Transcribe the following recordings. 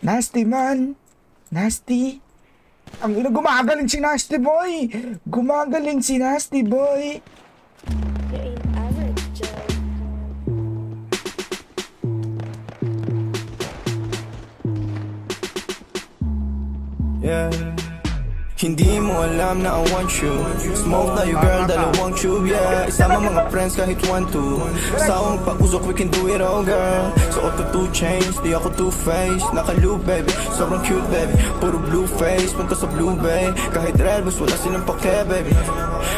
Nasty man. Nasty. Ang ina, gumagaling si Nasty Boy. Gumagaling si Nasty Boy. You ain't average, Joe. Yeah. Hindi mo alam na I want you. Smoke tayo girl, dalawang tube, yeah. Isama mga friends kahit 1-2. Sawang pag-usok, we can do it all, girl. Suot ko 2 chains, di ako 2-faced. Naka-loop, baby, sobrang cute, baby. Puro blue face, punta sa Blue Bay. Kahit red, mas wala silang pake, baby.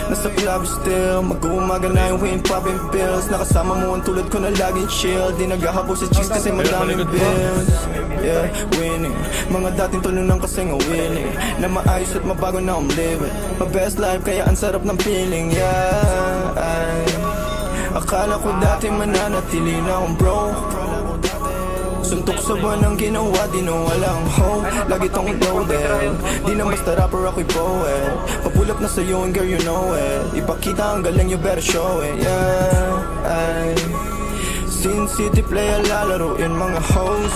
Nasa club still, mag-uumaga na yung wind, popping pills. Nakasama mo ang tulad ko na laging chill. Di naghahabol sa chicks kasi madaming bills. Yeah, winning. Mga dating tulunang kasing willing. Na maayos at mabago na living. My best life kaya ang sarap ng feeling, yeah. Ay, akala ko dati mananatili na akong broke. Suntok sa buwan ang ginawa, di na walang hope. Lagi tong loaded, di na basta rapper ako'y poet. Papulap na sa'yo and girl you know it. Ipakita ang galing, you better show it, yeah. Ay, Sin City play lalaruin mga hoes.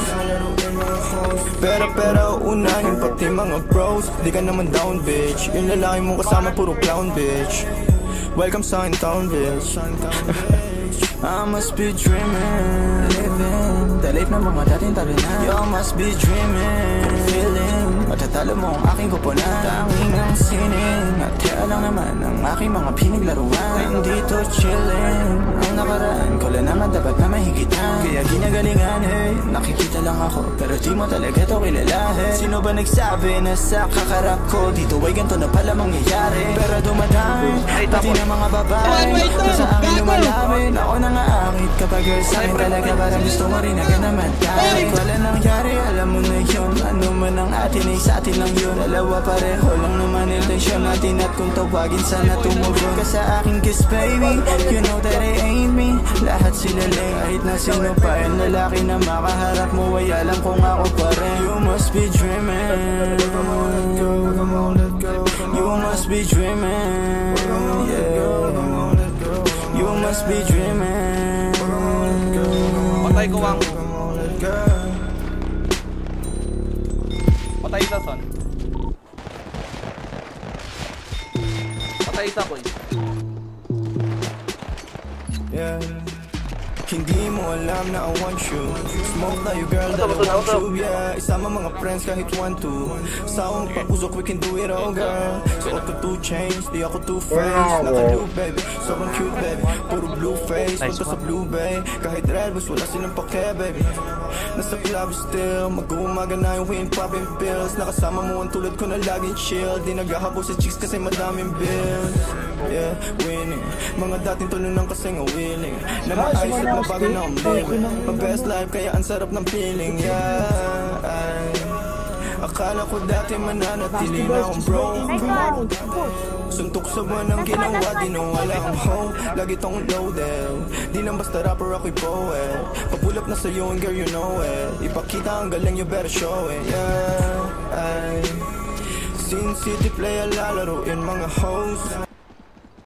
Pera unahin pati mga bros. Di ka naman down bitch. Yung lalaki mong kasama puro clown bitch. Welcome sa in town bitch. I must be dreaming, living the life na mga dating tabi na. You must be dreaming, feeling matatalo mo ang aking kupunan. Tanging ang sining at kaya lang naman ang aking mga pinaglaruan. Nandito chilling, ang nakaraan ko lang naman dapat na mahigitan. Kaya ginagalingan, hey, nakikita lang ako pero di mo talaga to kilala, hey. Sino ba nagsabi na sa kakarap ko dito ay ganito na pala mangyayari? Pero dumadami, pati na mga babae kung sa akin lumalapit. Ako na nga akit kapag girl sa'kin talaga parang gusto mo rin agad naman kahit wala nangyari, alam mo na yun. Ano man ang atin ay sa atin lang yun. Dalawa pareho lang naman intensyon natin at kung tawagin sana tumugon ka sa aking kiss baby. You know that it ain't me. Lahat sila lang kahit na sino pa yung lalaki na makaharap mo ay alam kung ako pa rin. You must be dreaming, you must be dreaming, yeah. You must be dreaming. Patay ko ang patay isa son. Patay isa ko yeah. Hindi mo alam na I want you. Smoke tayo girl, dalawang tube, yeah. Isama mga friends kahit 1-2. Sawang pag-usok, we can do it all, girl. Suot ko 2 chains, di ako 2-faced. Naka-loop, baby, sobrang cute, baby. Puro blue face, punta sa Blue Bay. Kahit red, mas wala silang pake, baby. Nasa club still, mag-uumaga na yung wind, popping pills. Nakasama mo ang tulad ko na laging chill. Di naghahabol sa chicks kasi madaming bills. Yeah, winning. Mga dating tulunang kasing willing. Na maayos at mabago na living. My best life kaya ang sarap ng feeling, yeah. Ay, akala ko dati mananatili na akong broke. Suntok sa buwan ang ginawa, di na walang hope. Lagi tong loaded, di na basta rapper ako'y poet. Papulap na sa'yo and girl you know it. Ipakita ang galing, you better show it, yeah. Ay, Sin City play lalaruin mga hoes.